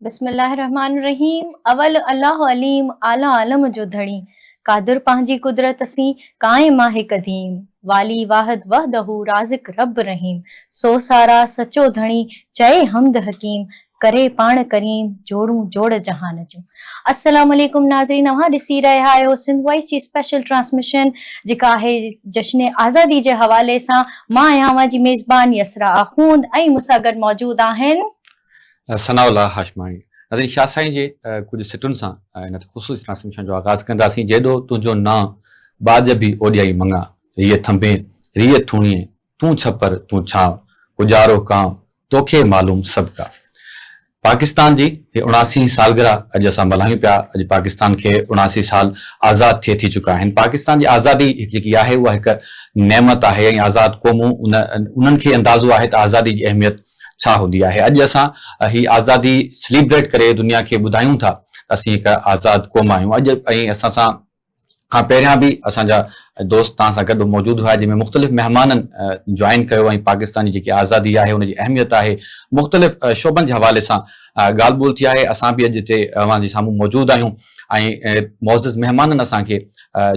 बिस्मिल्लाहिर्रहमानिर्रहीम। अवल अल्लाह अलीम आला आलम जो धड़ी कादिर पंहिंजी कुदरत असी कायम आहे कदीम वाली वाहिद वहदहू राज़िक रब रहीम सो सारा सचो धणी चए हमद हकीम करे पाण करीम जोड़ू जोड़ जहान जो। अस्सलाम वालेकुम नाज़रीन, अवां ॾिसी रहिया आहियो सिंध वॉइस जी स्पेशल ट्रांसमिशन जेका आहे जश्न आज़ादी जे हवाले सां। मां आहियां अवां जी मेज़बान यसरा आखूंद ऐं मूंसां गॾु मौजूद आहिनि सनाउल्लाह हाशमाणी। नाज़रीन, शाह साईं जे कुझु सिटुनि सां इन ख़ुसूसी ट्रांसमिशन जो आगाज़ कंदासीं। जेॾो तुंहिंजो नां बाज बि ओॾियाई मंगा रीअ थंबे रीअ थूणीअ तूं छपर तूं छांव गुजारो कांव तोखे मालूम सभु का। पाकिस्तान जी 79 सालगिरह अॼु असां मल्हायूं पिया। अॼु पाकिस्तान खे 79 साल आज़ाद थी चुका आहिनि। पाकिस्तान जी आज़ादी जेकी आहे उहा हिकु नेमत आहे ऐं आज़ाद क़ौमूं उन्हनि खे अंदाज़ो आहे त आज़ादी जी अहमियत छा हूंदी आहे। अॼु असां ही आज़ादी सेलिब्रेट करे दुनिया खे ॿुधायूं था त असीं हिकु आज़ाद क़ौम आहियूं। अॼु ऐं असां सां खां पहिरियां बि असांजा दोस्त तव्हां सां गॾु मौजूदु हुआ, जंहिंमें मुख़्तलिफ़ महिमाननि ज्वाइन कयो ऐं पाकिस्तान जी जेकी आज़ादी आहे उनजी अहमियत आहे मुख़्तलिफ़ शोबनि जे हवाले सां ॻाल्हि ॿोल थी आहे। असां बि अॼु हिते अव्हां जे साम्हूं मौजूदु आहियूं ऐं मुअज़्ज़िज़ महिमाननि असांखे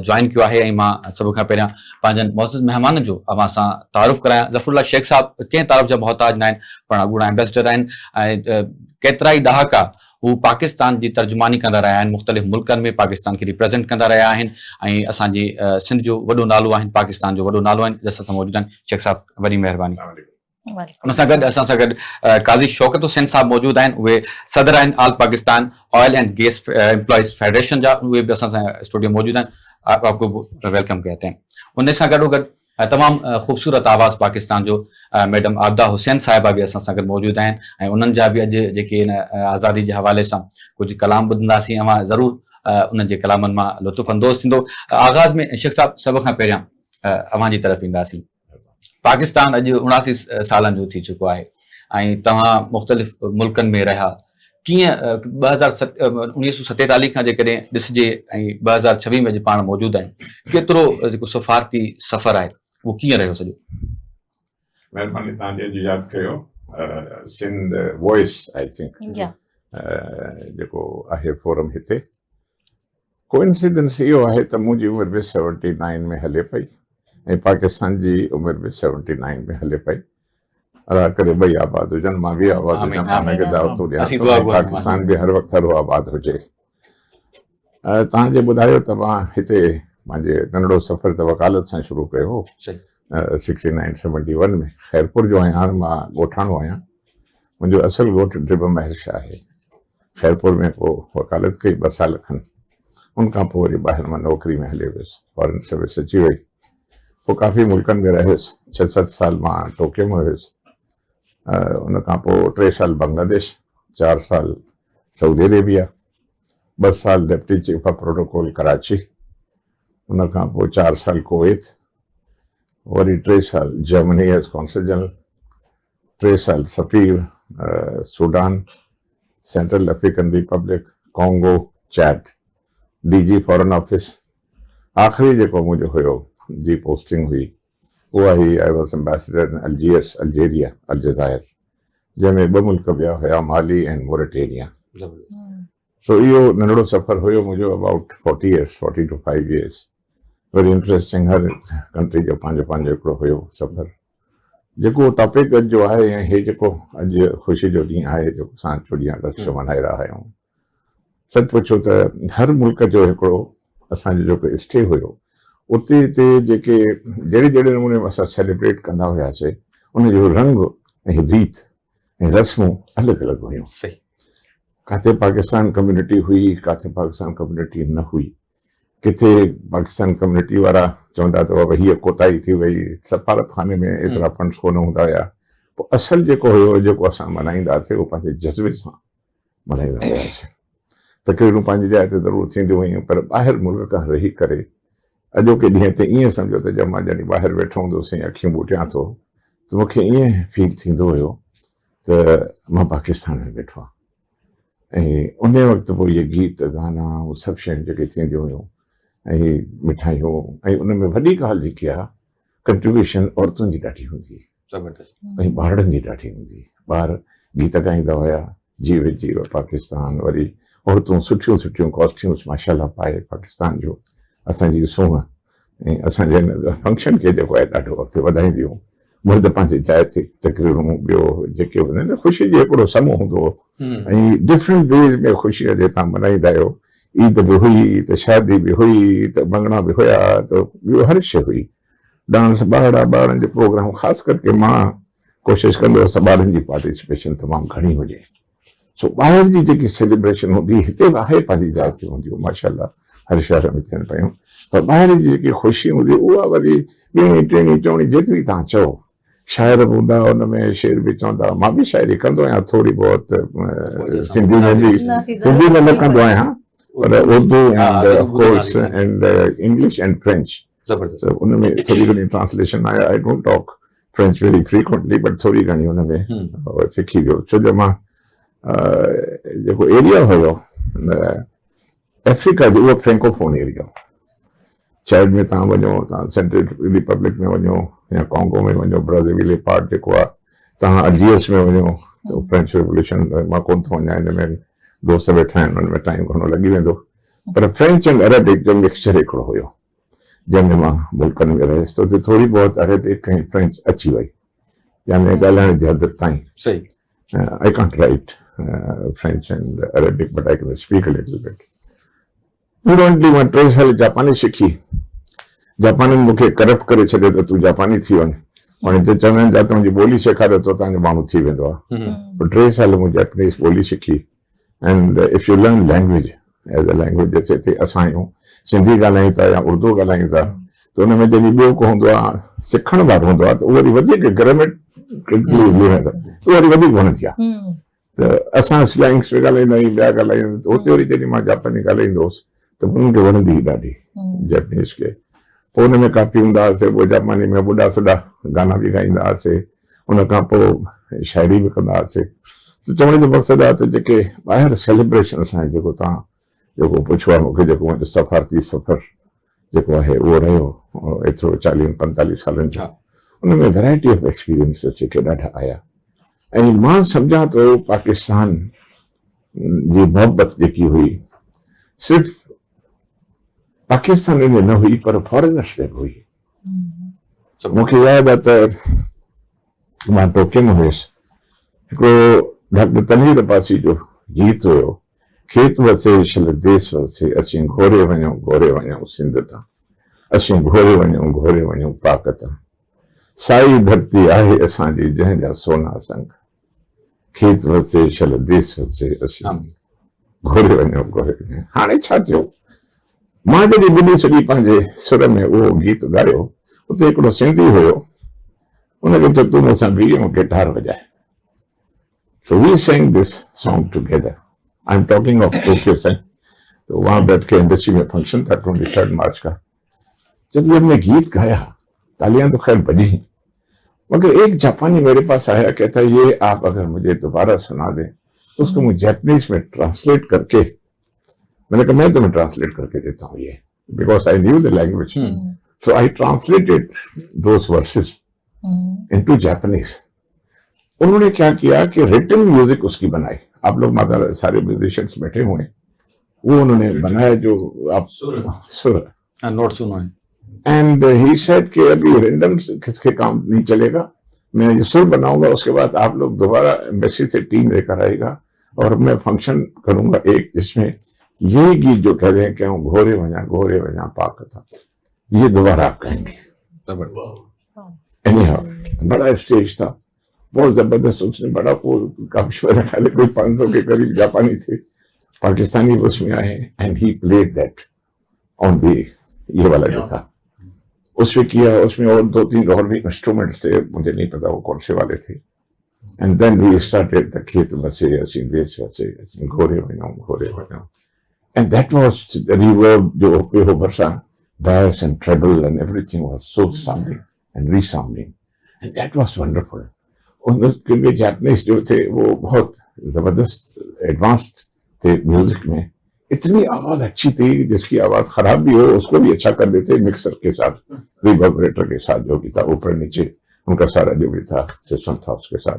ज्वाइन कयो आहे। ऐं मां सभ खां पहिरियां पंहिंजनि मुअज़्ज़िज़ महिमाननि जो अव्हां सां तारुफ़ करायां। ज़फ़रुल्लाह शेख साहिबु कंहिं तारुफ़ जा मोहताज न आहिनि, पर अॻूणा एम्बेसडर आहिनि ऐं केतिरा ई ॾहाका हू पाकिस्तान जी तर्जुमानी कंदा रहिया आहिनि, मुख़्तलिफ़ मुल्कनि में पाकिस्तान खे रिप्रेज़ेंट कंदा रहिया आहिनि ऐं असांजी सिंध जो वॾो नालो आहिनि, पाकिस्तान जो वॾो नालो आहिनि। जस सां मौजूदु आहिनि शेख साहिबु, वॾी महिरबानी। उन सां गॾु असां सां गॾु काज़ी शौकत हुसैन साहिबु मौजूदु आहिनि। उहे सदर आहिनि all Pakistan oil and gas employees federation जा। उहे बि असां सां स्टूडियो मौजूदु आहिनि। आपको वेलकम कहते हैं। उन सां गॾोगॾु तमामु ख़ूबसूरत आवाज़ पाकिस्तान जो मैडम आबिदा हुसैन साहिबा बि असां सां गॾु मौजूदु आहिनि ऐं उन्हनि जा बि अॼु जेके इन आज़ादी जे हवाले सां कुझु कलाम ॿुधंदासीं। अवां ज़रूरु उन्हनि जे कलामनि मां लुत्फ़ अंदोज़ थींदो। आगाज़ में शेख साहिबु सभ खां पहिरियां अवां जी तरफ़ ईंदासीं। पाकिस्तान अॼु 79 सालनि जो थी चुको आहे ऐं तव्हां मुख़्तलिफ़ मुल्कनि में रहिया। कीअं 1947 खां जेकॾहिं ॾिसिजे ऐं 2026 में अॼु पाण मौजूदु आहियूं, केतिरो जेको सफ़ारती सफ़र आहे उहो कीअं रहियो सॼो? महिरबानी, तव्हां अॼु यादि कयो सिंध वॉइस आई थिंक जेको आहे फोरम हिते। कोइंसिडेंस इहो आहे त मुंहिंजी उमिरि बि 79 में हले पई ऐं पाकिस्तान जी उमिरि बि 79 में हले पई। अलाह करे ॿई आबाद हुजनि, मां बि आबाद हुजां, हुनखे दावतूं ॾियां थो, पाकिस्तान बि हर वक़्तु हर आबाद हुजे। तव्हां जे ॿुधायो त मां हिते पंहिंजे नंढड़ो सफ़र त वकालत सां शुरू कयो हो 69-71 में। ख़ैरपुर जो आहियां, मां ॻोठाणो आहियां। मुंहिंजो असुलु ॻोठु ड्रिब महरिश आहे। ख़ैरपुर में पोइ वकालत कई 2 साल खनि। उनखां पोइ वरी ॿाहिरि मां नौकिरी में हली वियुसि, फॉरेन सर्विस अची वई। पोइ काफ़ी मुल्कनि में रहियुसि। 6-7 साल मां टोक्यो में हुयुसि। उनखां पोइ 3 साल बांग्लादेश, 4 साल सऊदी अरेबिया, 2 साल deputy chief of protocol Karachi, उनखां पोइ 4 साल कुवैत, वरी 3 साल जर्मनी एज कॉन्सल जनरल, 3 साल सफ़ीर Sudan, Central African Republic, Congo, Chad, DG foreign office. आख़िरी जेको मुंहिंजो हुयो जी पोस्टिंग हुई उहा ही I was ambassador in Algiers, Algeria, अलजायर, जंहिंमें 2 मुल्क ॿिया हुया, माली ऐं मोरिटेनिया। सो इहो नंढड़ो सफ़र हुयो मुंहिंजो, about 40 years, 40 to 5 years। Very interesting, her country जो पंहिंजो पंहिंजो हिकिड़ो हुयो सफ़र। जेको टॉपिक अॼु जो आहे ऐं हे जेको अॼु ख़ुशी जो ॾींहुं आहे जेको असां 24 अगस्त मल्हाए रहिया आहियूं, सच पुछो त हर मुल्क जो हिकिड़ो असांजो जेको स्टे हुयो उते ते जेके जहिड़े जहिड़े नमूने असां सेलिब्रेट कंदा हुआसीं, उनजो रंग ऐं रीत ऐं रस्मूं अलॻि अलॻि हुयूं। सही, किथे पाकिस्तान कम्युनिटी हुई, किथे पाकिस्तान कम्युनिटी न हुई। किथे पाकिस्तान कम्युनिटी वारा चवंदा त बाबा हीअ कोताही थी वई, सफ़ारत खाने में एतिरा फंड्स कोन हूंदा हुया। पोइ असलु जेको हुयो जेको असां मल्हाईंदा हुआसीं उहो पंहिंजे जज़्बे सां मल्हाईंदा हुआसीं। तक़रीरूं पंहिंजी जाइ ते ज़रूरु थींदियूं हुयूं, पर ॿाहिरि मुल्क खां रही करे अॼोके ॾींहं ते ईअं सम्झो त जब मां जॾहिं ॿाहिरि वेठो हूंदोसीं, अखियूं ॿूटियां थो, त मूंखे ईअं फील थींदो हुयो त मां पाकिस्तान में वेठो आहियां। ऐं उन वक़्तु पोइ इहे गीत गाना उहे सभु शयूं जेके थींदियूं हुयूं ऐं मिठाइयूं, ऐं उन में वॾी ॻाल्हि जेकी आहे कंट्रीब्यूशन औरतुनि जी ॾाढी हूंदी हुई ज़बरदस्त, ऐं ॿारनि जी ॾाढी हूंदी हुई। ॿार गीत ॻाईंदा हुया, जीव पाकिस्तान, वरी औरतूं सुठियूं सुठियूं कॉस्ट्यूम्स माशाल्लाह पाए पाकिस्तान जो असांजी सूंह ऐं असांजे फंक्शन खे जेको आहे ॾाढो अॻिते वधाईंदियूं। मर्द पंहिंजी जाइ ते तकरीरूं ॿियो जेके हूंदा आहिनि ख़ुशी जो हिकिड़ो समूह हूंदो हो ऐं डिफरेंट वेज़ में ख़ुशीअ जे तव्हां मल्हाईंदा आहियो। ईद बि हुई त शादी बि हुई त मंगणा बि हुया त ॿियो हर शइ हुई, डांस ॿारनि जो प्रोग्राम। ख़ासि करके मां कोशिशि कंदो हुउसि ॿारनि जी पार्टिसिपेशन तमामु घणी हुजे। सो ॿाहिरि जी जेकी सेलिब्रेशन हूंदी हिते बि आहे पंहिंजी जाइ ते हूंदियूं माशाल्लाह, हर शहर में थियनि पियूं, पर ॿाहिरि जी जेकी ख़ुशी हूंदी उहा वरी ॿीणी टीणी चवणी जेतिरी तव्हां चओ। शाइर बि हूंदा हुनमें, शेर बि चवंदा। मां बि शाइरी कंदो आहियां थोरी बहुत, सिंधी में बि, सिंधी में न कंदो आहियां पर Urdu and of course and English and French, उनमें थोरी घणी ट्रांसलेशन आहे। I don't talk French very frequently but थोरी घणी हुनमें सिखी वियो। छो जो मां जेको एरिया हुयो अफ्रीका जो, उहो फ्रेंकोफोन एरिया। चाइल्ड में तव्हां वञो, तव्हां सेंट्रल रिपब्लिक में वञो या कॉन्गो में वञो, ब्राज़ील पार्ट जेको आहे, तव्हां अल्जीरियस में वञो त फ्रेंच रेवोल्यूशन, मां कोन थो वञा, हिन में दोस्त वेठा आहिनि, हुन में टाइम घणो लॻी वेंदो। पर फ्रेंच एंड अरेबिक जो मिक्सचर हिकिड़ो हुयो जंहिंमें मां मुल्कनि में रहियुसि, त थोरी बहुत अरेबिक ऐं फ्रेंच अची वई, यानी ॻाल्हाइण जी हद ताईं। सही। I can't write French and Arabic, but I can speak a little bit. Fluently मां 3 साल जापानी सिखी। जापानी मूंखे करप्ट करे छॾियो त तूं जापानी थी वञ, हाणे हिते चवंदा आहिनि जाते मुंहिंजी ॿोली सेखारियो त तव्हांजो माण्हू थी वेंदो आहे। पर 3 साल मूं जापानीज़ ॿोली सिखी। And if you learn language as a language, जैसे हिते असां आहियूं सिंधी ॻाल्हायूं था या उर्दू ॻाल्हायूं था, त हुनमें जॾहिं ॿियो को हूंदो आहे सिखण वारो हूंदो आहे त उहो वरी वधीक ग्रामेटिकली उहो वरी वधीक वणंदी आहे। त असां स्लैंग्स में ॻाल्हाईंदा आहियूं, ॿिया ॻाल्हायूं, त उते वरी जॾहिं मां जापानी ॻाल्हाईंदो हुउसि त उन्हनि खे वणंदी हुई ॾाढी जैपनीज़ खे। पोइ हुन में काफ़ी हूंदा हुआसीं, पोइ जापानी में ॿुढा सुढा गाना बि ॻाईंदा हुआसीं, उन खां पोइ शाइरी बि कंदा हुआसीं। त चवण जो मक़सदु आहे त जेके ॿाहिरि सेलिब्रेशन आहे, जेको तव्हां जेको पुछो आहे मूंखे, जेको मुंहिंजो सफ़ारती सफ़र जेको आहे उहो रहियो एतिरो 40-45 सालनि जो, उनमें वैरायटी ऑफ एक्सपीरियंसिस जेके ॾाढा आया। ऐं मां सम्झां थो पाकिस्तान जी मोहबत जेकी हुई सिर्फ़ु पाकिस्तान में न हुई पर फॉरेनर्स में बि हुई। मूंखे यादि आहे त मां टोक्यो में हुयुसि, हिकिड़ो डॉक्टर तनवीर अब्बासी जो गीत हुयो, खेत वसे शल देश वसे, असीं घोरे वञूं सिंध तां, असीं घोरे वञूं पाक तां, साई धरती आहे असांजी जंहिंजा सोना संग, खेत वसे शल देश वसे, असीं घोरे वञूं। हाणे छा थियो, मां जॾहिं ॿुधी सॼी पंहिंजे सुर में उहो गीत ॻायो, उते हिकिड़ो सिंधी हुयो, उनखे चयो तूं मूंसां बीह ऐं guitar वॼाए। So we sang this song together. I'm talking of Tokyo से। तो वहाँ बैठ के एम्बेसी में फंक्शन था 23 मार्च का। जब हमने गीत गाया, तालियां तो खैर बजी, मगर एक जापानी मेरे पास आया, कहता ये आप अगर मुझे दोबारा सुना दें तो उसको मुझे जापानीज में ट्रांसलेट करके, मैंने कहा मैं तुम्हें ट्रांसलेट करके देता हूँ ये, because I knew the language. So I translated those versus into Japanese. उन्होंने क्या किया कि रिटन म्यूजिक उसकी बनाई। आप लोग माता सारे म्यूजिशियंस बैठे हुए, वो उन्होंने बनाया जो आप सुर नोट सुनो। एंड ही सेड कि अभी रैंडम किसके काम नहीं चलेगा, मैं ये सुर बनाऊंगा, उसके बाद आप लोग दोबारा एम्बेसी से टीम लेकर आएगा और मैं फंक्शन करूंगा एक, जिसमें ये गीत जो कह रहे हैं कि हम घोरे वजा पाक था, ये दोबारा आप कहेंगे। बड़ा स्टेज था, बहुत जबरदस्त। उसने बड़ा काफी कोई 500 के करीब जापानी थे, पाकिस्तानी उसमें आए, and he played that on the, ये वाला जो था उसमें किया। उसमें और 2-3 और भी इंस्ट्रूमेंट्स थे, मुझे नहीं पता वो कौन से वाले थे। And then we started the खेत बसे असीं देश वसे, असीं घोरे वञूं। And that was the reverb जो पियो भरसां, bass and treble and everything was so sounding and resounding, and that was wonderful. क्योंकि जापानीज जो थे वो बहुत जबरदस्त एडवांस्ड थे म्यूजिक में, इतनी आवाज अच्छी थी, जिसकी आवाज खराब भी हो उसको भी अच्छा कर देते मिक्सर के साथ, रिवर्बरेटर के साथ, जो भी था ऊपर नीचे उनका सारा जो भी था सिस्टम था उसके साथ।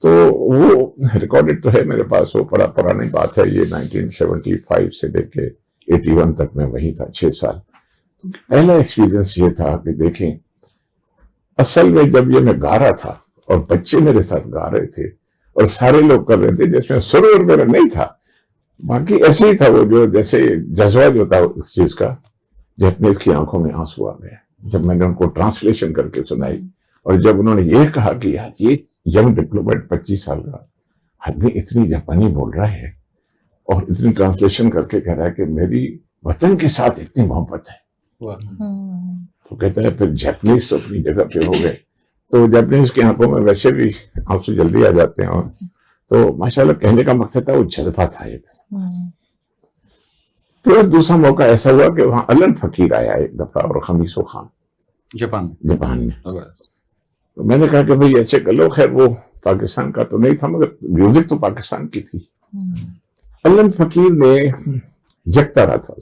तो वो रिकॉर्डेड तो है मेरे पास, वो बड़ा पुरानी बात है, ये 1975 से लेके 81 तक मैं वहीं था 6 साल। पहला एक्सपीरियंस ये था कि देखें, असल में जब ये मैं गा रहा था और बच्चे मेरे साथ गा रहे थे और सारे लोग कर रहे थे, जिसमें सुर और मेरा नहीं था, बाकी ऐसे ही था वो, जो जैसे जज्बा जो था उस चीज का। जैपनीज की आंखों में आंसू आ गए जब मैंने उनको ट्रांसलेशन करके सुनाई, और जब उन्होंने ये कहा कि यार ये यंग डिप्लोमेट 25 साल का आदमी इतनी जापानी बोल रहा है और इतनी ट्रांसलेशन करके कह रहा है कि मेरी वतन के साथ इतनी मोहब्बत है। तो कहते हैं फिर जापानीज तो अपनी जगह पे हो गए। तो जापानीज की आंखों में वैसे भी आंसू जल्दी आ जाते हैं, और तो माशाल्लाह कहने का मकसद था वो जज्बा था एक। फिर दूसरा मौका ऐसा हुआ कि वहां अलन फकीर आया एक दफा, और खमीसो खान जापान में। तो मैंने कहा कि भाई ऐसे कर लो, खैर वो पाकिस्तान का तो नहीं था मगर म्यूजिक तो पाकिस्तान की थी। अलन फकीर ने एक तारा था,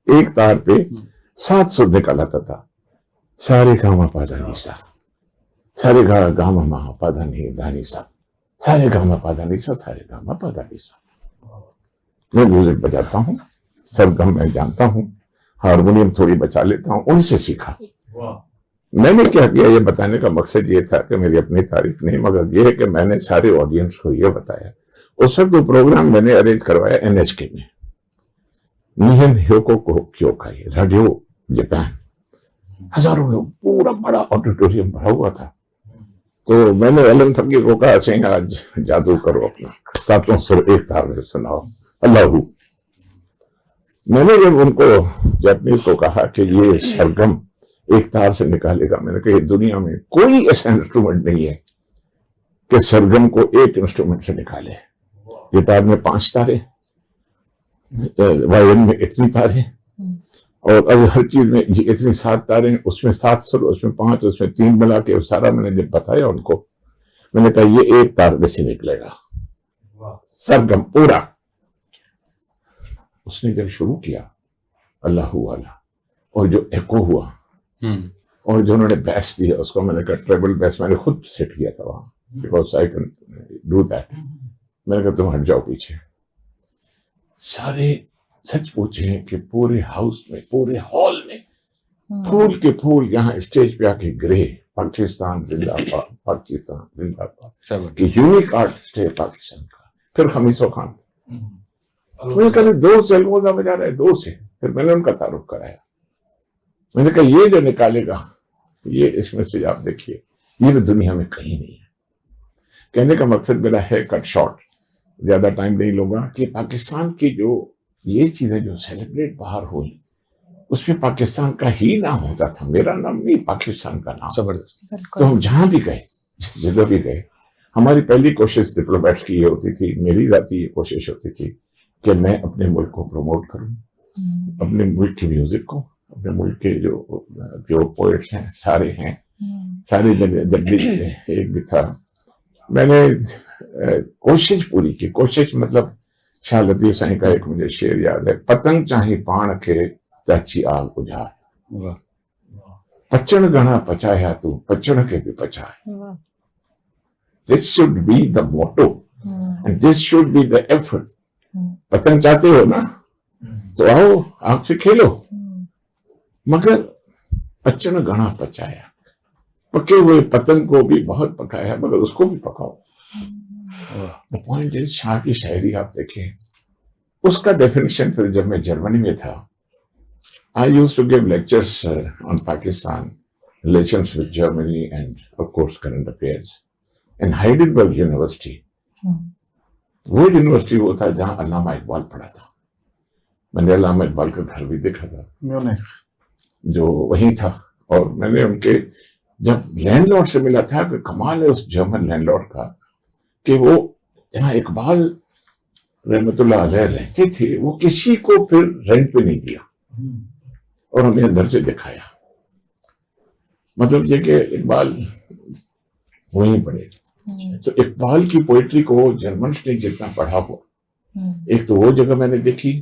एक तार पे 7 सुर निकालाता था, सारे गामा पादा निसा, सारे गामा महा पादा नहीं धानी सा, सारे गामा पादा निसा, सारे गामा पादा निसा। मैं म्यूजिक बजाता हूँ, सरगम मैं जानता हूँ, हारमोनियम थोड़ी बचा लेता हूँ, उनसे सीखा। मैंने क्या किया, ये बताने का मकसद ये था कि मेरी अपनी तारीफ नहीं, मगर ये है कि मैंने सारे ऑडियंस को ये बताया। उस वक्त वो प्रोग्राम मैंने अरेंज करवाया NHK में, निहन ह्योको क्योकाई, रेडियो जापान। हजारों लोग, पूरा बड़ा ऑडिटोरियम भरा हुआ था। तो मैंने अलन फकीर को कहा, सिंह आज जादू करो अपना, 7 सुर एक तार में सुनाओ अल्लाहू। मैंने जब उनको जापानीज को कहा कि ये सरगम एक तार से निकालेगा, मैंने कहा दुनिया में कोई ऐसा इंस्ट्रूमेंट नहीं है कि सरगम को एक इंस्ट्रूमेंट से निकाले। गिटार में 5 तारे, वायलिन में इतनी तारे, और हर चीज में इतनी 7 तारे, उसमें 7 सुर, उसमें 5, उसमें 3 मिला के सारा मैंने जब बताया उनको, मैंने कहा ये एक तार में से निकलेगा सरगम पूरा। उसने जब शुरू किया अल्लाहू वाला, और जो एको हुआ और जो उन्होंने बेस दिया उसको, मैंने कहा ट्रेबल बेस मैंने खुद सेट किया था वहां, because I can do that. मैंने कहा तुम हट जाओ पीछे। सारे सच पूछे कि पूरे हाउस में, पूरे हॉल में फूल के फूल यहाँ स्टेज पे आके गिरे, पाकिस्तान जिंदाबाद, पाकिस्तान जिंदाबाद, कि यूनिक आर्टिस्ट है पाकिस्तान का। फिर खमीसो खान, मैंने कहा 2 से अलगोजा बजा रहे, 2 से। फिर मैंने उनका तारुफ कराया, मैंने कहा ये जो निकालेगा, ये इसमें से आप देखिए, ये भी दुनिया में कहीं नहीं है। कहने का मकसद मेरा है, कट शॉर्ट, ज्यादा टाइम नहीं लूंगा, कि पाकिस्तान की जो ये चीजें जो सेलिब्रेट बाहर हुई, उसमें पाकिस्तान का ही नाम होता था, मेरा नाम नहीं, पाकिस्तान का नाम। जबरदस्त। तो हम जहां भी गए, जिस जगह भी गए, हमारी पहली कोशिश डिप्लोमेट्स की ये होती थी, मेरी जाती ये कोशिश होती थी कि मैं अपने मुल्क को प्रमोट करूं, अपने मुल्क की म्यूजिक को, अपने मुल्क के जो पोएट्स हैं सारे हैं, सारी जगह। जब भी एक भी था, मैंने कोशिश पूरी की। कोशिश मतलब शाह लतीफ साईं का एक मुझे शेर याद है, पतंग चाही पाण के ताची आग उजाड़, पचण गणा पचाया तू पचण के भी पचाए। This should be the motto and this should be the effort. पतंग चाहते हो ना, तो आओ आग से खेलो, मगर पचण गणा पचाया, पके हुए पतंग को भी बहुत पकाया, मगर उसको भी पकाओ। द पॉइंट इज, शाह की शायरी आप देखें, उसका डेफिनेशन फिर जब मैं जर्मनी में था, I used to give lectures on Pakistan, relations with Germany and of course current affairs in Heidelberg University. वो यूनिवर्सिटी वो था जहां अल्लामा इकबाल पढ़ा था। मैंने अल्लामा इकबाल का घर भी देखा था, म्यूनिख, जो वहीं था। और मैंने उनके जब लैंडलॉर्ड से मिला था, कि कमाल है उस जर्मन लैंडलॉर्ड का, कि वो जहाँ इकबाल रहमतुल्लाह अलैह रहते थे, वो किसी को फिर रेंट पे नहीं दिया और हमें अंदर से दिखाया। मतलब ये कि इकबाल वहीं पढ़े। तो इकबाल की पोइट्री को जर्मन्स ने जितना पढ़ा हो, एक तो वो जगह मैंने देखी,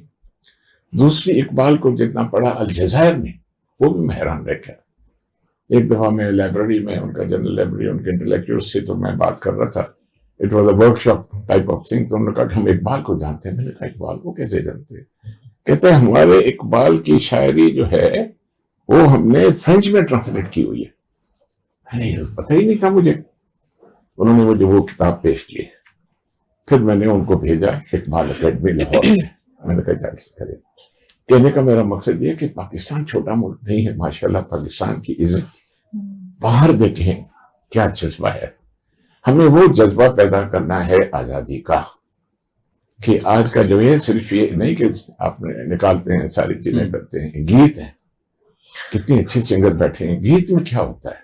दूसरी इकबाल को जितना पढ़ा अलजायर में, वो भी मैं हैरान रह गया। एक दफा मैं लाइब्रेरी में, उनका जनरल लाइब्रेरी, उनके इंटेलेक्चुअल से तो मैं बात कर रहा था, it was a workshop type of thing. तो उन्होंने कहा कि हम इकबाल को जानते हैं। मैंने कहा इकबाल को कैसे जानते हैं? कहते हैं हमारे इकबाल की शायरी जो है वो हमने फ्रेंच में ट्रांसलेट की हुई है। नहीं, पता ही नहीं था मुझे। उन्होंने मुझे वो किताब पेश की। फिर मैंने उनको भेजा इकबाल अकेडमी लाहौर में। मैंने कहा जाके करें। कहने का मेरा मकसद ये कि पाकिस्तान छोटा मुल्क नहीं है, माशाल्लाह पाकिस्तान की इज्जत बाहर देखें क्या जज्बा है। हमें वो जज्बा पैदा करना है आजादी का, कि आज का जो है सिर्फ ये नहीं कि आपने निकालते हैं सारी चीजें करते हैं। गीत है, कितने अच्छे सिंगर बैठे हैं। गीत में क्या होता है?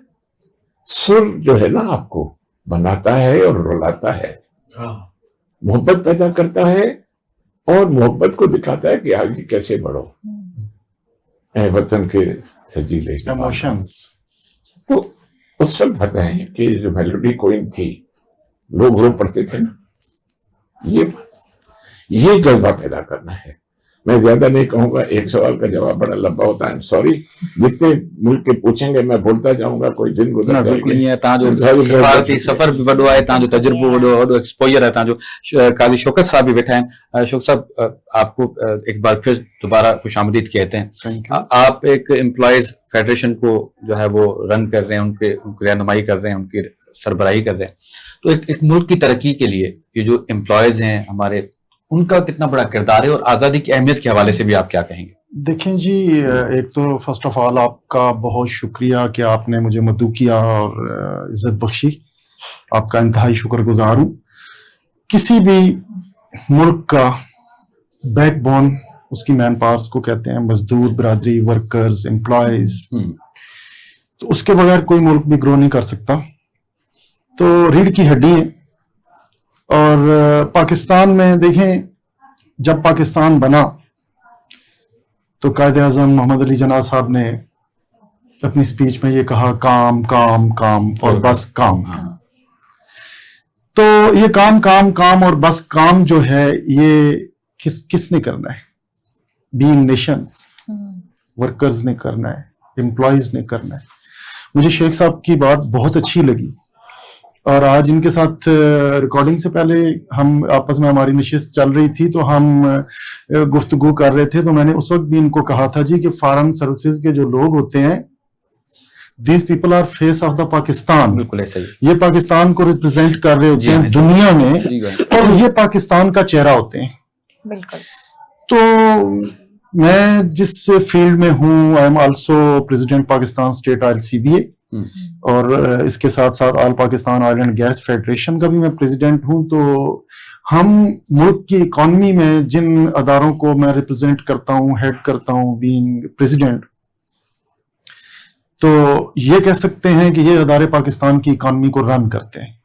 सुर जो है ना आपको बनाता है और रुलाता है, मोहब्बत पैदा करता है और मोहब्बत को दिखाता है कि आगे कैसे बढ़ो। ए वतन के सजीले इमोशंस। तो उस वक्त बताएं कि जो मेलोडी क्वीन थी, लोग रो पड़ते थे ना, ये जज्बा पैदा करना है। मैं ज्यादा नहीं कहूंगा, एक सवाल का जवाब बड़ा लंबा होता है, सॉरी। जितने मुल्क के पूछेंगे मैं बोलता जाऊंगा, कोई दिन गुजर जाएंगे। सफर भी वॾो आहे, तव्हांजो तजुर्बो वॾो एक्सपोजर है, तव्हांजो काजी शौकत साहब भी बैठा हैं। शौकत साहब, आपको एक बार फिर दोबारा खुशामदीद कहते हैं। आप एक एम्प्लॉयज फेडरेशन को जो है वो रन कर रहे हैं, उनकी रहनुमाई कर रहे हैं, उनकी सरबराही कर रहे हैं। तो एक मुल्क की तरक्की के लिए ये जो एम्प्लॉयज हैं हमारे, उनका कितना बड़ा किरदार है, और आज़ादी की अहमियत के हवाले से भी आप क्या कहेंगे? देखें जी, एक तो फर्स्ट ऑफ ऑल आपका बहुत शुक्रिया कि आपने मुझे मदऊ किया और इज्जत बख्शी। आपका इंतहाई शुक्रगुजार हूँ। किसी भी मुल्क का बैकबोन उसकी मैन पावर्स को कहते हैं, मजदूर बरादरी, वर्कर्स, एम्प्लॉयज। तो उसके बगैर कोई मुल्क भी ग्रो नहीं कर सकता। तो रीढ़ की हड्डी है। और पाकिस्तान में देखें, जब पाकिस्तान बना तो कायद-ए-आज़म मोहम्मद अली जिन्ना साहब ने अपनी स्पीच में ये कहा, काम काम काम और बस काम। तो ये काम काम काम और बस काम जो है, ये किसने करना है? बीइंग नेशंस, वर्कर्स ने करना है, एम्प्लॉयज ने करना है। मुझे शेख साहब की बात बहुत अच्छी लगी, और आज इनके साथ रिकॉर्डिंग से पहले हम आपस में हमारी नशिस्त चल रही थी, तो हम गुफ्तगू कर रहे थे। तो मैंने उस वक्त भी इनको कहा था जी कि फॉरेन सर्विसेज के जो लोग होते हैं, these people are face of the Pakistan. बिल्कुल ऐसा ही। ये पाकिस्तान को रिप्रेजेंट कर रहे होते हैं दुनिया में, और ये पाकिस्तान का चेहरा होते हैं। बिल्कुल। तो मैं जिस फील्ड में हूँ, I am also president Pakistan state oil CBA, और इसके साथ साथ all Pakistan oil and gas federation का भी मैं प्रेसिडेंट हूं। तो हम मुल्क की इकॉनमी में जिन अदारों को मैं रिप्रेजेंट करता हूं, हेड करता हूं बीइंग प्रेसिडेंट, तो ये कह सकते हैं कि ये अदारे पाकिस्तान की इकॉनमी को रन करते हैं।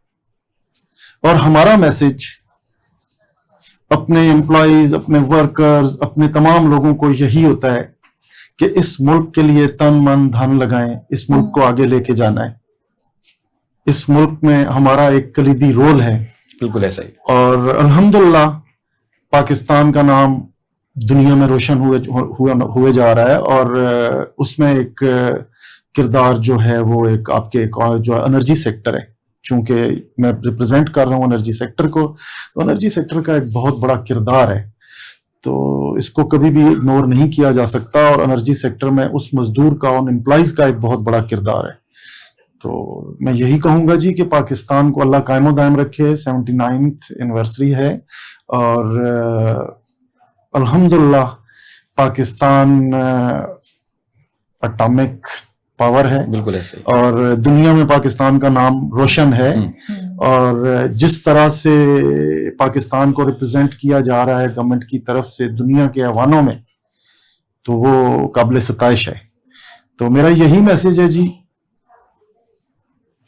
और हमारा मैसेज अपने एम्प्लॉयज, अपने वर्कर्स, अपने तमाम लोगों को यही होता है कि इस मुल्क के लिए तन मन धन लगाएं, इस मुल्क को आगे लेके जाना है। इस मुल्क में हमारा एक कलीदी रोल है। बिल्कुल ऐसा ही। और अल्हम्दुलिल्लाह पाकिस्तान का नाम दुनिया में रोशन हुए जा रहा है। और उसमें एक किरदार जो है वो एक आपके जो एनर्जी सेक्टर है, चूंकि मैं रिप्रेजेंट कर रहा हूँ एनर्जी सेक्टर को, तो एनर्जी सेक्टर का एक बहुत बड़ा किरदार है। तो इसको कभी भी इग्नोर नहीं किया जा सकता। और एनर्जी सेक्टर में उस मजदूर का, उन एम्प्लॉयज का एक बहुत बड़ा किरदार है। तो मैं यही कहूंगा जी कि पाकिस्तान को अल्लाह कायमो दायम रखे। 79th एनिवर्सरी है, और अल्हम्दुलिल्लाह पाकिस्तान एटॉमिक पावर है। बिल्कुल ऐसे। और दुनिया में पाकिस्तान का नाम रोशन है। और जिस तरह से पाकिस्तान को रिप्रेजेंट किया जा रहा है गवर्नमेंट की तरफ से दुनिया के ऐवानों में, तो वो काबिल सताइश है। तो मेरा यही मैसेज है जी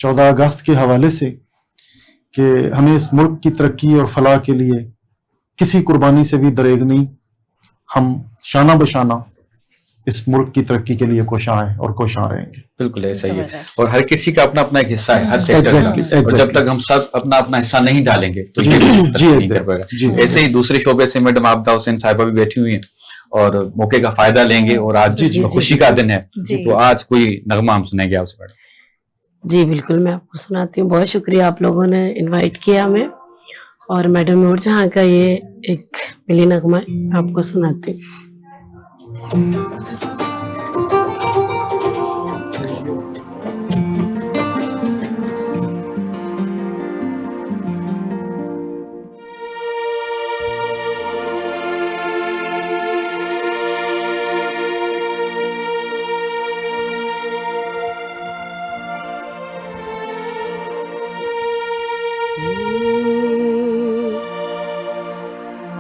14 अगस्त के हवाले से, कि हमें इस मुल्क की तरक्की और फलाह के लिए किसी कुर्बानी से भी दरेग नहीं। हम शाना बशाना इस मुल्क की तरक्की के लिए कोशां हैं और कोशां रहेंगे। बिल्कुल ऐसा ही है। और हर किसी का अपना अपना एक हिस्सा है, हर सेक्टर का। और जब तक हम सब अपना अपना हिस्सा नहीं डालेंगे तो ये नहीं कर पाएगा। ऐसे ही दूसरे शोबे से मैडम आबदा हुसैन साहिबा भी बैठी हुई हैं, और मौके का फायदा लेंगे। और आज खुशी का दिन है, तो आज कोई नगमा हम सुनेंगे आपसे मैडम। जी बिल्कुल, मैं आपको सुनाती हूँ। बहुत शुक्रिया आप लोगों ने इनवाइट किया हमें, और मैडम नूरजहां का ये एक मिली नगमा मैं आपको सुनाती हूँ।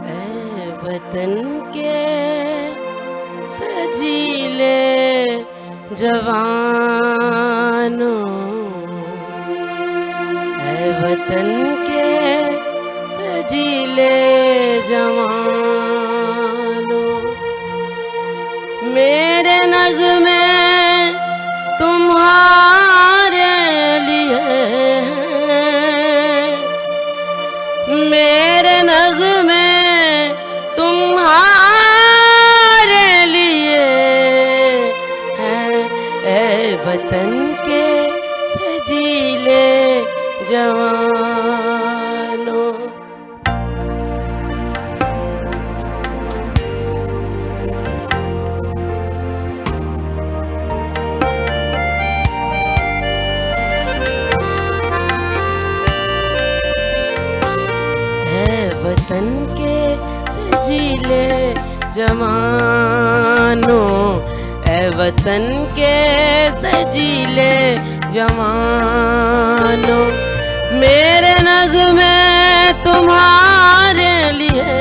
ऐ वतन के सजीले जवानों, ऐ वतन के सजीले जवानों, मेरे नग़्मे तुम्हारे लिए हैं, मेरे नग़्मे तुम्हारे लिए हैं, ऐ वतन के सजीले जवानों। वतन के सजीले जवानों, ऐ वतन के सजीले जवानों, मेरे नग़्मे तुम्हारे लिए,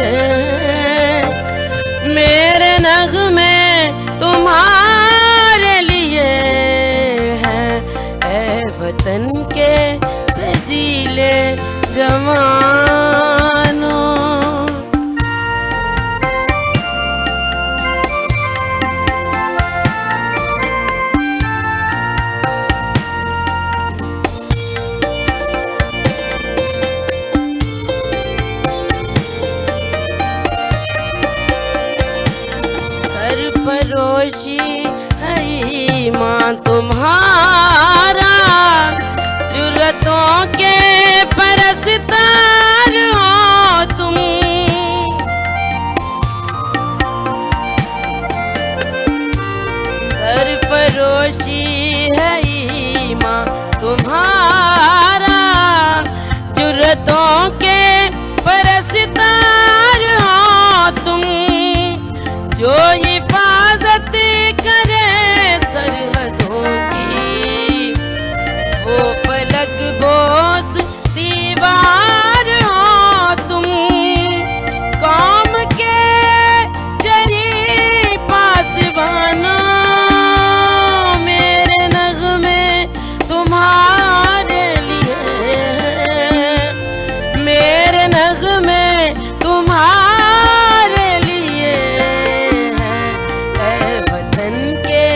मेरे नग़्मे तुम्हारे लिए हैं, ऐ वतन के सजीले जवानों। सरफरोशी है ईमान तुम्हारा, जुर्रतों के परस्तार हो तुम, सरफरोशी है ईमान तुम्हारा, जुर्रतों के परस्तार हो तुम, जो हिफाजत करे सरहदों की, वो फलक बोस दीवार हो तुम, कौम के जरी पासबानों, मेरे नग़्मे तुम्हारे लिए, मेरे नग़्मे तुम्हारे लिए हैं, ऐ वतन के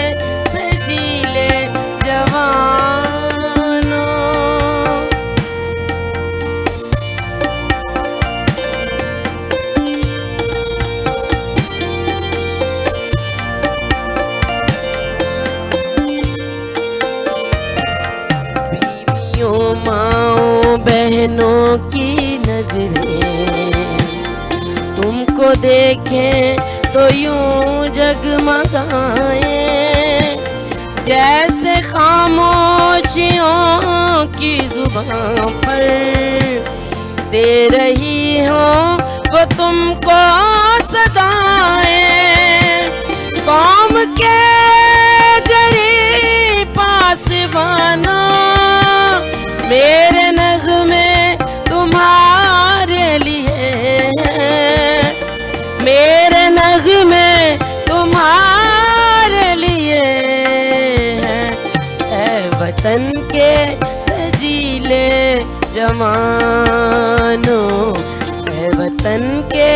सजीले जवानों। बीवियों माओं बहनों की नजरें तुमको देखें तो यूं जगमगाए, जैसे खामोशियों की जुबान पर दे रही हो वो तुमको सदाएं, कौम के जरी पासबानों, मेरे नग़्मे तुम्हारे लिए हैं, मेरे नग़्मे तुम्हारे लिए हैं, ऐ वतन के सजीले जवानों, ऐ वतन के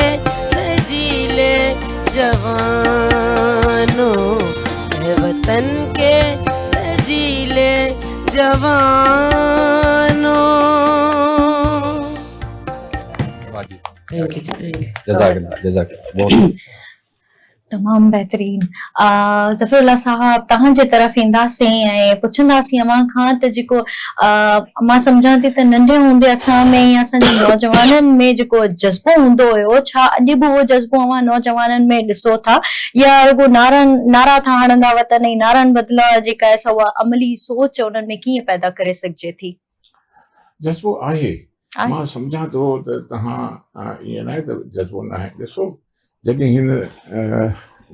सजीले जवानों, ऐ वतन के सजीले जवानों। वाह जी, थैंक यू, थैंक यू। जज़ाकल्लाह, जज़ाकल्लाह। बहुत तमामु बहितरीन। ज़फ़रुल्लाह साहब, तव्हांजे तरफ़ ईंदासीं ऐं पुछंदासीं अव्हां खां त जेको मां सम्झां थी त नंढे हूंदे असां में या असांजे नौजवाननि में जेको जज़्बो हूंदो हुयो, छा अॼु बि उहो जज़्बो अव्हां नौजवाननि में ॾिसो था, या रुगो नारा था हणंदा वतन ऐं नारनि बदिला जेका आहे उहा अमली सोच उन्हनि में कीअं पैदा करे सघिजे थी? जज़्बो आहे, आहे? मां सम्झां थो त तव्हां ईअं न आहे त जज़्बो न आहे। ॾिसो, जॾहिं हिन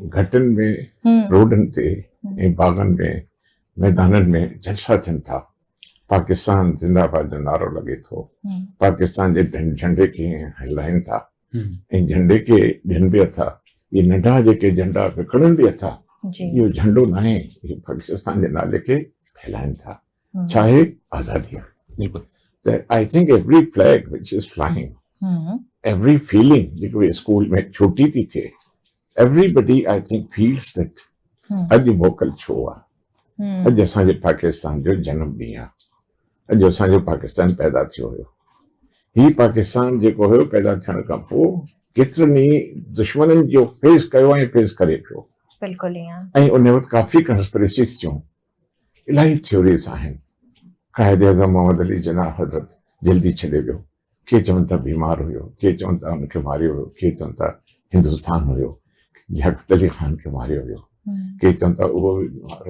घटनि में, रोडनि ते ऐं बाग़नि में, मैदाननि में जलसा थियनि था, पाकिस्तान ज़िंदाबाद जो नारो लॻे थो, पाकिस्तान जे झंडे खे हलाइनि था ऐं झंडे खे ॾियनि बि अथा, इहे नंढा जेके झंडा विकिणनि बि अथा, इहो झंडो न आहे, इहो पाकिस्तान जे नाले खे फैलाइनि था। छा आहे? आज़ादी। बिल्कुलु। त I think every flag which is flying, every feeling जेको स्कूल में छुट्टी थी थिए, everybody I think feels that अॼु मोकल छो आहे, अॼु असांजे पाकिस्तान जो जनम ॾींहुं आहे, अॼु असांजो पाकिस्तान पैदा थियो हुयो। ही पाकिस्तान जेको हुयो पैदा थियण खां पोइ केतिरनि ई दुश्मननि जो फेस कयो ऐं फेस करे पियो। बिल्कुलु ईअं। ऐं उन वक़्तु काफ़ी कंस्पिरेसीज़ थियूं, इलाही थ्योरीज़ आहिनि। क़ाइद आज़म मोहम्मद अली जिन्ना हज़रत जल्दी छॾे वियो, के चवनि था बीमार हुयो, के चवनि था हुनखे मारियो हुयो, के चवनि था हिंदुस्तान हुयो, लियाक़त अली ख़ान खे मारियो हुयो, के चवनि था उहो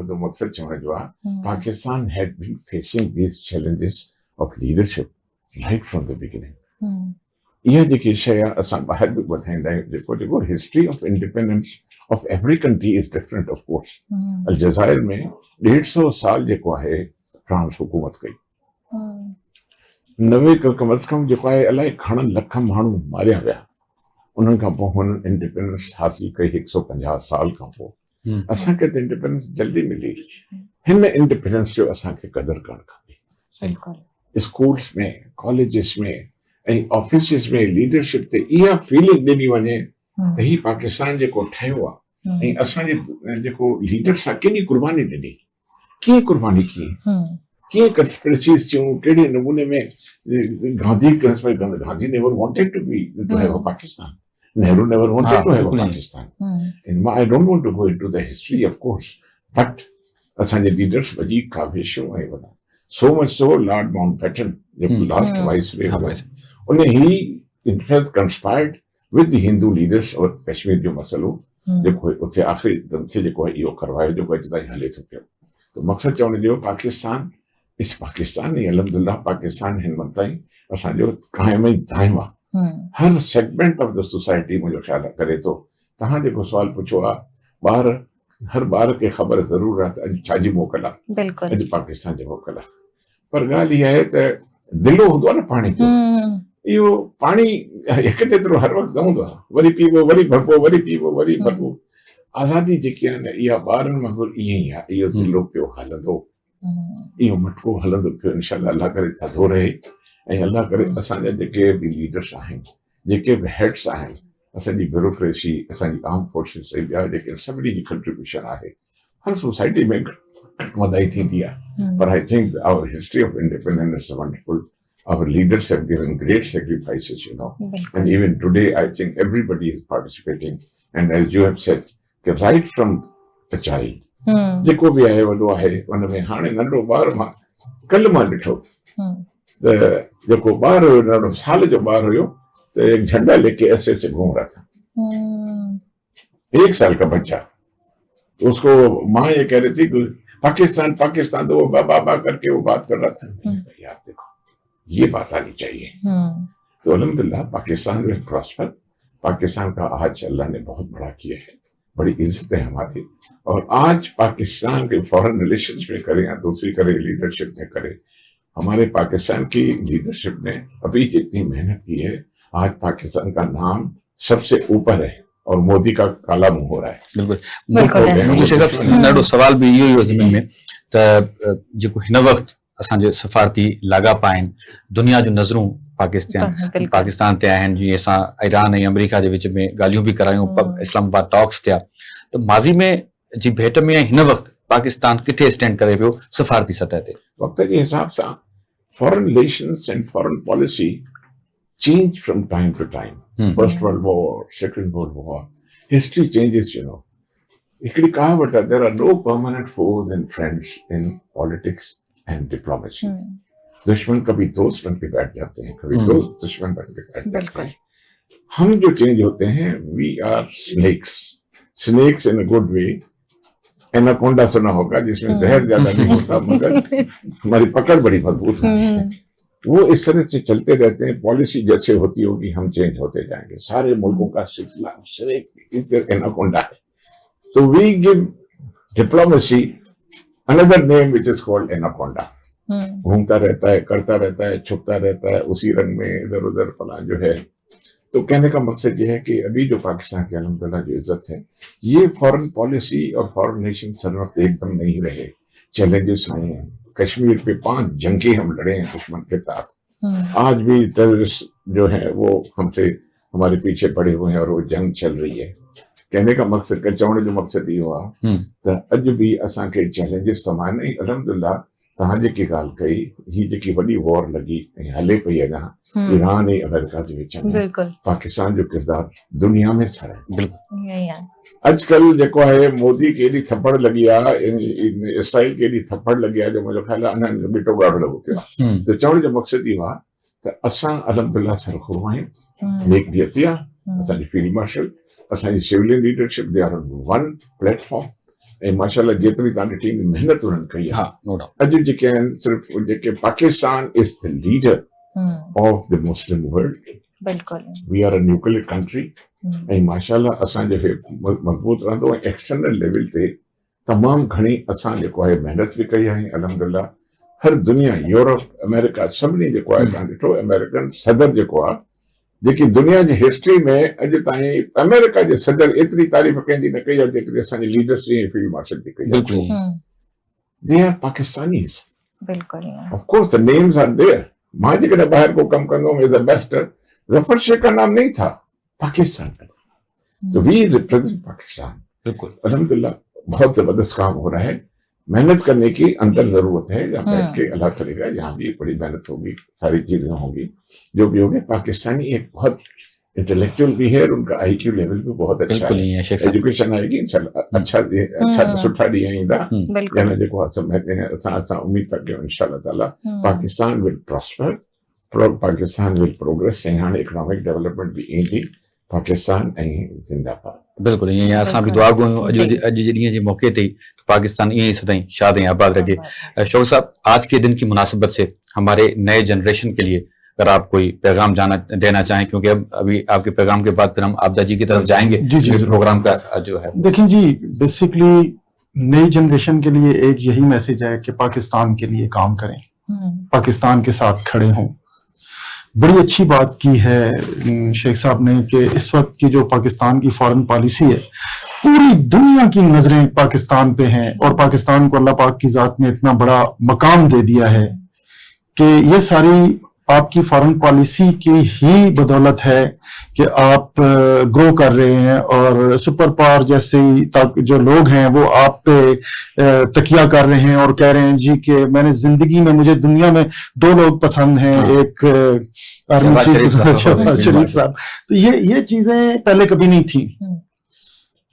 जो मक़सदु चवण जो आहे, Pakistan had been facing these challenges of leadership right from the beginning. इहा जेकी शइ आहे असां ॿाहिरि बि ॿुधाईंदा आहियूं, जेको history of independence of every country is different of course. अलजाइर में 150 साल जेको आहे फ्रांस हुकूमत कई, 90 कम अज़ कम जेको आहे अलाए घणनि लख माण्हू मारिया विया, उन्हनि खां पोइ हुननि इंडिपेंडेंस हासिल कई 150 साल खां पोइ। असांखे त इंडिपेंडेंस जल्दी मिली, हिन इंडिपेंडेंस जो असांखे क़दुरु करणु खपे। स्कूल्स में, कॉलेजिस में ऐं ऑफिसिस में लीडरशिप ते इहा फीलिंग ॾिनी वञे त ही पाकिस्तान जेको ठहियो आहे ऐं असांजे जेको लीडर्स आहे केॾी कुर्बानी ॾिनी, कीअं कुर्बानी की, कीअं कंस्पिरेसीज़ थियूं, कहिड़े नमूने में Gandhi never wanted to be to have a Pakistan, Nehru never wanted to have a Pakistan, and I don't want to go into the history of course, but असांजे लीडर्स वधीक काबिशूं ऐं वॾा, so much so Lord Mountbatten जेको लास्ट वाइसरॉय हुयो, उन ही in fact conspired with the Hindu leaders और कश्मीर जो मसलो जेको उते आख़िरी दम ते जेको आहे इहो करवायो, जेको अॼु ताईं हले थो पियो। त मक़सदु चवण जो पाकिस्तान इस पाकिस्तान ऐं अल्हम्दुलिल्लाह पाकिस्तान हिन वक़्त ताईं असांजो क़ाइम ई दाइम आहे। हर सेगमेंट ऑफ द सोसाइटी मुंहिंजो ख़्यालु करे थो। तव्हां जेको सुवाल पुछो आहे, हर ॿार खे ख़बर ज़रूर आहे त अॼु छाजी मोकल आहे, अॼु पाकिस्तान जी मोकल आहे। पर ॻाल्हि इहा आहे त दिलो हूंदो आहे न पाणी जो, इहो पाणी हिकु जेतिरो हर वक़्तु न हूंदो आहे, वरी पीबो, वरी भरबो, वरी पीबो, वरी भरबो। आज़ादी जेकी आहे न इहा ॿारनि वांगुरु ईअं ई आहे, इहो दिलो पियो हलंदो, इहो मटको हलंदो पियो, इंशाअल्लाह अल्लाह करे थधो रहे। ऐं अल्लाह करे असांजा जेके बि लीडर्स आहिनि, जेके बि हेड्स आहिनि, असांजी ब्यूरोक्रेसी, असांजी आर्म फोर्सिस ऐं ॿिया जेके सभिनी जी कंट्रीब्यूशन आहे, हर सोसाइटी में वधाई थींदी आहे। पर I think our history of independence is wonderful. Our leaders have given great sacrifices, and even today I think everybody is participating. And as you have said, right from the child, जेको बि आहे वॾो आहे, उन में हाणे नंढो ॿार मां कल्ह मां ॾिठो त जेको ॿार हुयो, नंढो साल जो ॿार हुयो, तो एक झंडा लेके ऐसे ऐसे घूम रहा था, 1 साल का बच्चा। तो उसको माँ ये कह रही थी कि पाकिस्तान पाकिस्तान, तो वो बाबा करके वो बात कर रहा था। यार देखो, ये बात आनी चाहिए। तो अल्हम्दुलिल्लाह पाकिस्तान में प्रॉस्पर, पाकिस्तान का आज अल्लाह ने बहुत बड़ा किया है, बड़ी इज्जत है हमारी। और आज पाकिस्तान के फॉरेन रिलेशंस में करे या दूसरी करे लीडरशिप में करे, हमारे पाकिस्तान की लीडरशिप ने अभी जितनी मेहनत की है, आज पाकिस्तान का नाम सबसे ऊपर है और मोदी का काला मुंह हो रहा है। बिल्कुल ॾाढो सवाल भी इहो ई हो ज़मीन में त जेको हिन वक़्तु असांजे सफ़ारती लाॻापा आहिनि, दुनिया जूं नज़रूं पाकिस्तान ते आहिनि। जीअं असां ईरान ऐं अमेरिका जे विच में ॻाल्हियूं बि करायूं, इस्लामाबाद टॉक्स थिया, त माज़ी में जी भेट में हिन वक़्तु पाकिस्तान किथे स्टैंड करे पियो सफ़ारती सतह ते? वक़्त जे हिसाब सां foreign relations and foreign policy change from time to time. First world war, second world war, History changes, you know. हिकिड़ी कहावत आहे, there are no permanent foes and friends in politics and diplomacy. दुश्मन कभी दोस्त बन के बैठ जाते हैं, कभी दोस्त दुश्मन बन के बैठ जाते हैं. हम जो चेंज होते हैं, we are snakes in a good way. Anaconda सुना होगा, जिसमें जहर ज्यादा नहीं होता मगर हमारी पकड़ बड़ी मजबूत होती है. वो इस तरह से चलते रहते हैं. पॉलिसी जैसे होती होगी हम चेंज होते जाएंगे. सारे मुल्कों का सिलसिला एनाकोंडा है. तो we give diplomacy another name which is called anaconda. घूमता रहता है, करता रहता है, छुपता रहता है उसी रंग में, इधर उधर फला जो है. तो कहने का मकसद ये है कि अभी जो पाकिस्तान की अल्हम्दुलिल्लाह जो इज्जत है, ये फॉरेन पॉलिसी और फॉरेन नेशन हर वक्त एकदम नहीं रहे. चैलेंजेस आए हैं. कश्मीर पे 5 जंगे हम लड़े हैं दुश्मन के साथ. आज भी टेररिस्ट जो है वो हमसे हमारे पीछे पड़े हुए हैं और वो जंग चल रही है. कहने का मकसद का चवण जो मकसद ये हुआ त अज भी असांखे चैलेंजेस तमाम नहीं. अल्हम्दुलिल्लाह तव्हां जेकी ॻाल्हि कई, ही जेकी वॾी वॉर लॻी ऐं हले पई अञा ईरान ऐं अमेरिका जे विच में, पाकिस्तान जो किरदार दुनिया में छा आहे. अॼुकल्ह जेको आहे मोदी खे एॾी थप्पड़ लॻी आहे, इसराइल खे एॾी थप्पड़ लॻी आहे जो मुंहिंजो ख्याल आहे अञा ॿिटो ॻाढ़ो लॻो पियो आहे. त चवण जो मक़सदु इहो आहे त असां अल्हम्दुलिल्लाह सरख़ुर आहियूं. नेक नियती आहे असांजी फील्ड मार्शल, असांजी civilian leadership, they are on one platform. ऐं माशाल्लाह जेतिरी तव्हां ॾिठी महिनत उन्हनि कई आहे. अॼु जेके आहिनि सिर्फ़ु जेके Pakistan is the leader of the Muslim world. We are a nuclear country. ऐं माशाल्लाह असांजो हे मज़बूत रहंदो. ऐं एक्सटर्नल लेवल ते तमामु घणी असां जेको आहे महिनत बि कई आहे. अल्हम्दुलिल्लाह हर दुनिया, यूरोप, अमेरिका, सभिनी जेको आहे तव्हां ॾिठो अमेरिकन सदर जेको आहे, जेकी दुनिया जी हिस्ट्री में अॼु ताईं अमेरिका जे सदर एतिरी तारीफ़ कंहिंजी न कई आहे जेतिरी असांजी लीडर्स जी फील्ड मार्शल जी कई आहे. They are Pakistanis. Of course the names are there. मां जेकॾहिं ॿाहिरि को कमु कंदो हुउमि as a ambassador, Zafar Sheikh का नाम नहीं था, पाकिस्तान का. तो वी रिप्रेजेंट पाकिस्तान. बिल्कुल अल्हम्दुलिल्लाह बहुत जबरदस्त काम हो रहा है. मेहनत करने की अंदर जरूरत है. यहाँ बैठ के अल्लाह करेगा, यहाँ भी बड़ी मेहनत होगी, सारी चीजें होंगी जो भी होगी. पाकिस्तानी एक बहुत इंटेलेक्चुअल भी है और उनका IQ लेवल भी बहुत अच्छा है. एजुकेशन आएगी इंशाल्लाह. अच्छा सुठा ॾींहं ईंदा. यानी जेको सम्झंदे हैं असां उम्मीद था कयूं इंशाल्लाह ताला Pakistan will prosper, Pakistan will progress. ऐं हाणे इकोनॉमिक डेवलपमेंट भी ईंदी. पाकिस्तान ऐं जिंदाबाद. बिल्कुल ईअं असां बि दुआ कयूं अॼु जे ॾींहं जे मौके ते पाकिस्तान ईअं ही सदाईं शाद एं आबाद रहे. शौकत साहब, आज के दिन की मुनासिबत से हमारे नए जनरेशन के लिए अगर आप कोई पैगाम देना चाहें, क्योंकि अब अभी आपके पैगाम के बाद फिर हम आपदा जी की तरफ जाएंगे. जी प्रोग्राम का जो है देखिए जी, बेसिकली नई जनरेशन के लिए एक यही मैसेज है कि पाकिस्तान के लिए काम करें, पाकिस्तान के साथ खड़े हों. बड़ी अच्छी बात की है शेख साहब ने कि इस वक्त की जो पाकिस्तान की फॉरेन पॉलिसी है, पूरी दुनिया की नजरें पाकिस्तान पे हैं और पाकिस्तान को अल्लाह पाक की जात ने इतना बड़ा मकाम दे दिया है कि ये सारी आपकी फॉरेन पॉलिसी की ही बदौलत है कि आप ग्रो कर रहे हैं. और सुपर पावर जैसे जो लोग हैं वो आप पे तकिया कर रहे हैं और कह रहे हैं जी कि मैंने जिंदगी में, मुझे दुनिया में 2 लोग पसंद हैं. एक आर्मी चीफ शरीफ साहब. तो ये चीजें पहले कभी नहीं थी.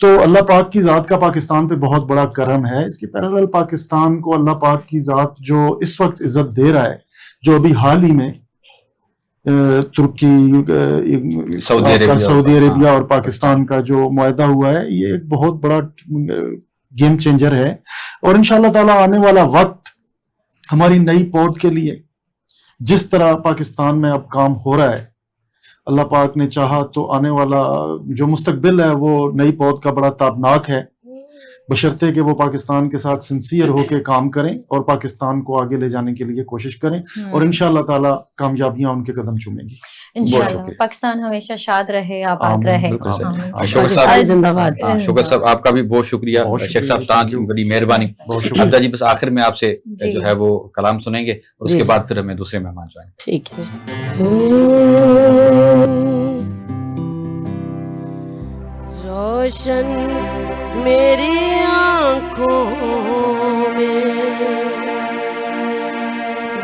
तो अल्लाह पाक की जात का पाकिस्तान पे बहुत बड़ा करम है. इसके पैरेलल पाकिस्तान को अल्लाह पाक की जात जो इस वक्त इज्जत दे रहा है, जो अभी हाल ही में तुर्की, सऊदी अरेबिया और पाकिस्तान का जो मुआहदा हुआ है, ये एक बहुत बड़ा गेम चेंजर है. और इंशाअल्लाह ताला आने वाला वक्त हमारी नई पौध के लिए, जिस तरह पाकिस्तान में अब काम हो रहा है, अल्लाह पाक ने चाहा तो आने वाला जो मुस्तकबिल है वो नई पौध का बड़ा ताबनाक है, बशर्ते कि वो पाकिस्तान के साथ सिंसियर होकर काम करें और पाकिस्तान को आगे ले जाने के लिए कोशिश करें. और इंशाअल्लाह ताला कामयाबियां उनके कदम चूमेंगी. इंशाअल्लाह पाकिस्तान हमेशा शाद रहे, आबाद रहे. जिंदाबाद. शौकत साहब आपका भी बहुत शुक्रिया. शेख साहब तव्हांजी बड़ी मेहरबानी. अब्दा जी बस आखिर में आपसे जो है वो कलाम सुनेंगे और उसके बाद फिर हमें दूसरे मेहमान जो आएंगे. ठीक है. रोशन मेरी आँखों में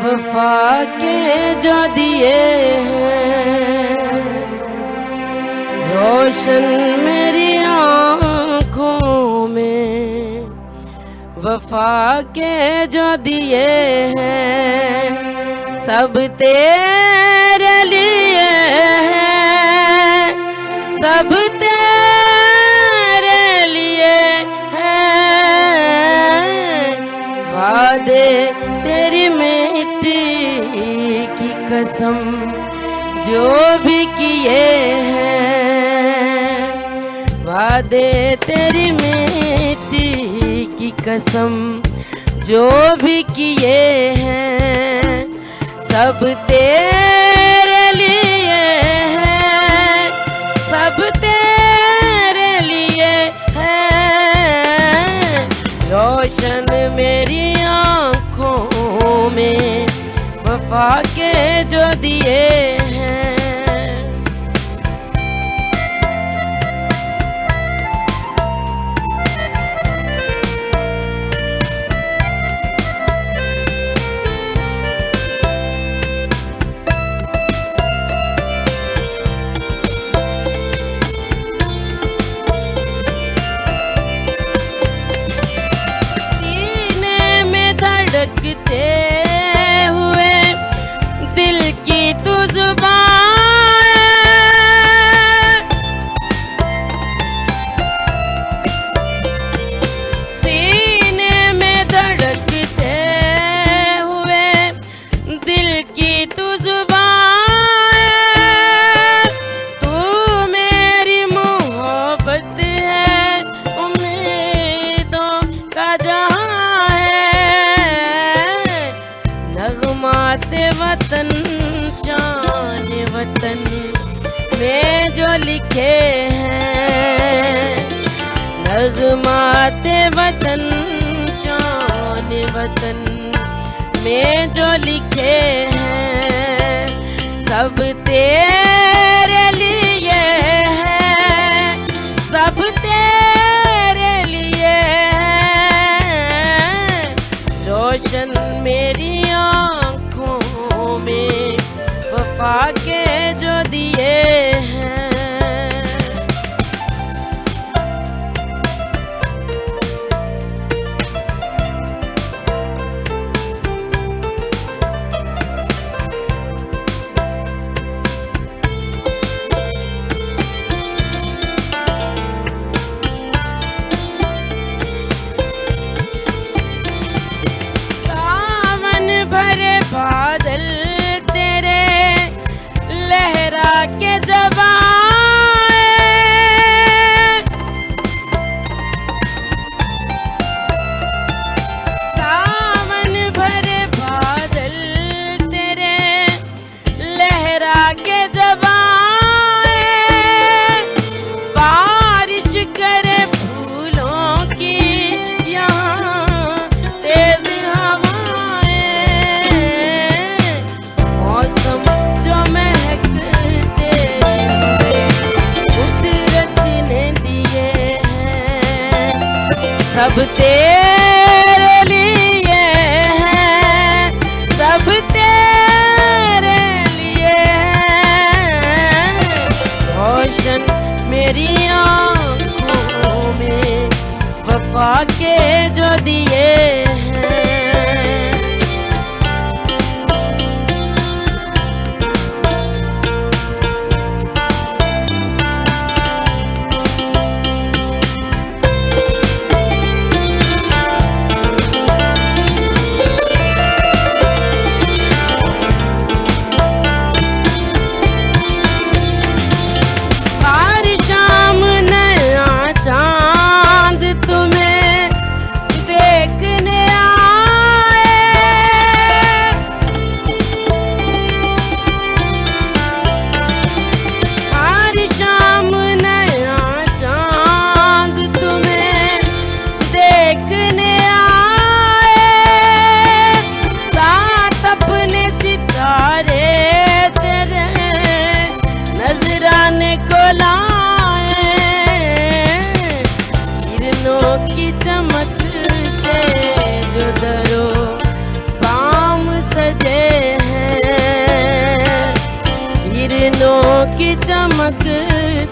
वफा के जो दिए हैं, रोशन मेरी आँखों वफा के जो दिए हैं सब तेरे लिए हैं, सब तेरे लिए हैं। वादे तेरी मिट्टी की कसम जो भी किए हैं, वादे तेरी मिट्टी की कसम जो भी किए हैं सब तेरे लिए हैं, सब तेरे लिए हैं। रोशन मेरी आँखों में वफा के जो दिए हैं। धड़कते हुए दिल की तू जुबान, सीने में धड़कते हुए दिल की तू जुबान। तू मेरी मोहब्बत है, उम्मीदों का जहां नगमाते वतन शान वतन में जो लिखे हैं, नगमाते वतन शान वतन में जो लिखे हैं सब तेरे लिए हैं, सब तेरे लिए हैं। रोशन मेरी आँखों में वफा के जो दिए हैं। सावन भरे बादल तेरे लहरा के जब आए, सावन भरे बादल तेरे लहरा के जब आए, बारिश करे फूलों की यहाँ तेज हवाएं, मौसम जो महकते हुए कुदरत ने दिए हैं सब तेरे लिए हैं, सब तेरे लिए हैं। रोशन मेरी आँखों में वफा के जो दिए हैं। हर शाम नया चांद तुम्हें देखने आए, हर शाम नया चांद तुम्हें देखने आए, साथ अपने सितारे तेरे नजराने को लाए, किरणों की चमक से जो दरो बाम सजे हैं, किरणों की चमक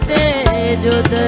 से जो दरो